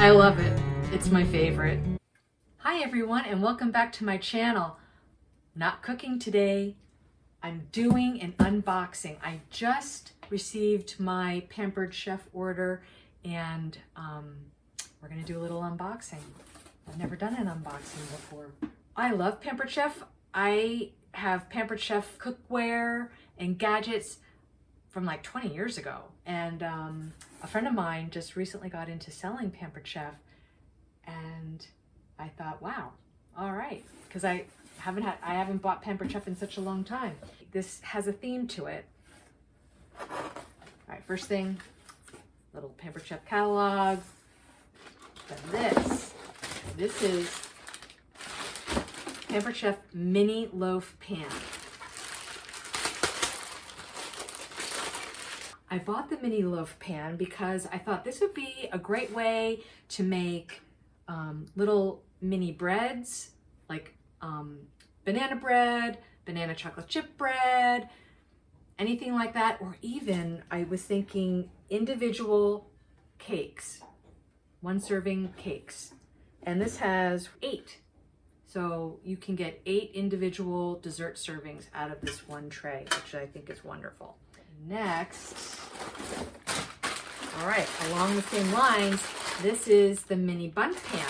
I love it. It's my favorite. Hi everyone, and welcome back to my channel. Not cooking today. I'm doing an unboxing. I just received my Pampered Chef order, and we're gonna do a little unboxing. I've never done an unboxing before. I love Pampered Chef. I have Pampered Chef cookware and gadgets from like 20 years ago. And a friend of mine just recently got into selling Pampered Chef, and I thought, wow, all right, because I haven't bought Pampered Chef in such a long time. This has a theme to it. All right, first thing, little Pampered Chef catalog. Then this is Pampered Chef Mini Loaf Pan. I bought the Mini Loaf Pan because I thought this would be a great way to make little mini breads, like banana bread, banana chocolate chip bread, anything like that. Or even, I was thinking individual cakes, 1 serving cakes. And this has 8. So you can get 8 individual dessert servings out of this one tray, which I think is wonderful. Next, all right, along the same lines, this is the mini Bundt Pan.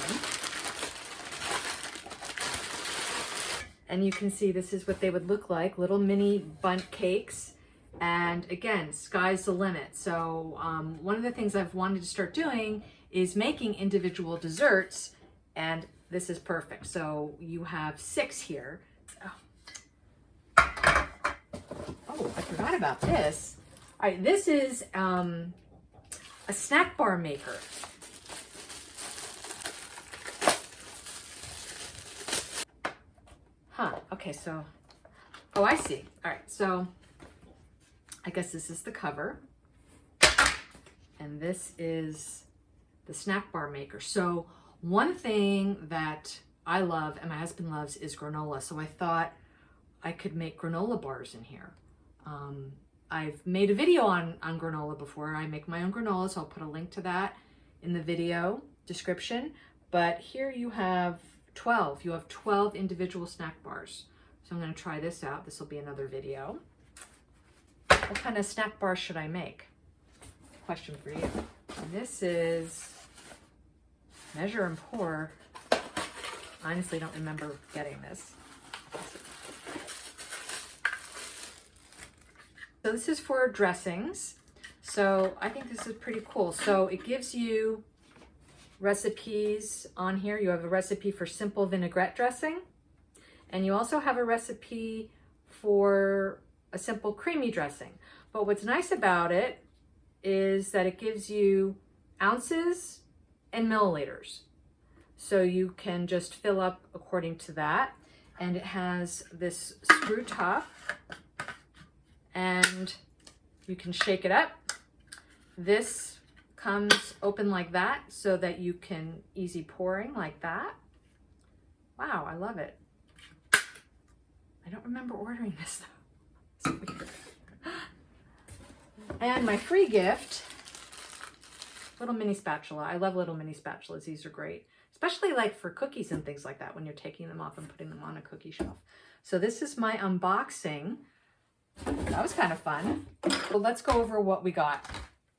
And you can see this is what they would look like, little mini bundt cakes. And again, sky's the limit. So one of the things I've wanted to start doing is making individual desserts, and this is perfect. So you have 6 here. Oh, I forgot about this. All right, this is a snack bar maker. Okay, so, oh, I see. All right, so I guess this is the cover, and this is the snack bar maker. So one thing that I love and my husband loves is granola. So I thought I could make granola bars in here. I've made a video on granola before. I make my own granola, so I'll put a link to that in the video description. But here you have 12. You have 12 individual snack bars. So I'm going to try this out. This will be another video. What kind of snack bar should I make? Question for you. And this is measure and pour. I honestly don't remember getting this. So this is for dressings. So I think this is pretty cool. So it gives you recipes on here. You have a recipe for simple vinaigrette dressing, and you also have a recipe for a simple creamy dressing. But what's nice about it is that it gives you ounces and milliliters. So you can just fill up according to that. And it has this screw top, and you can shake it up. This comes open like that so that you can easy pouring like that. Wow, I love it. I don't remember ordering this though. It's weird. And my free gift, little mini spatula. I love little mini spatulas. These are great, especially like for cookies and things like that when you're taking them off and putting them on a cookie shelf. So this is my unboxing. That was kind of fun. Well, let's go over what we got,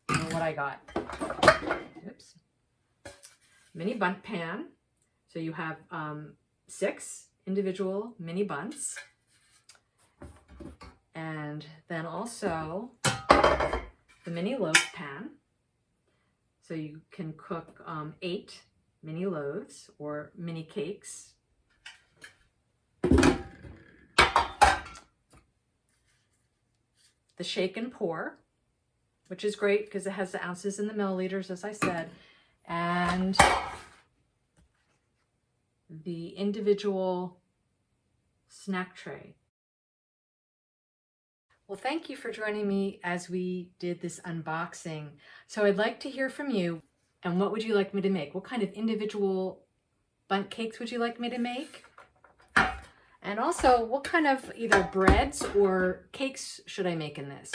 or what I got. Oops. Mini Bundt Pan. So you have 6 individual mini bunts. And then also the Mini Loaf Pan. So you can cook 8 mini loaves or mini cakes. The shake and pour, which is great because it has the ounces and the milliliters, as I said, and the individual snack tray. Well, thank you for joining me as we did this unboxing. So I'd like to hear from you. And what would you like me to make? What kind of individual bundt cakes would you like me to make? And also, what kind of either breads or cakes should I make in this?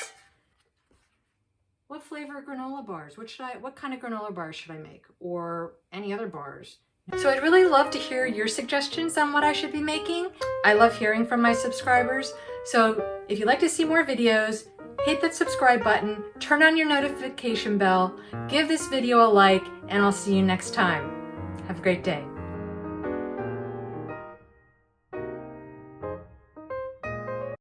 what flavor granola bars? What kind of granola bars should I make? Or any other bars? So I'd really love to hear your suggestions on what I should be making. I love hearing from my subscribers. So if you'd like to see more videos, hit that subscribe button, turn on your notification bell, give this video a like, and I'll see you next time. Have a great day.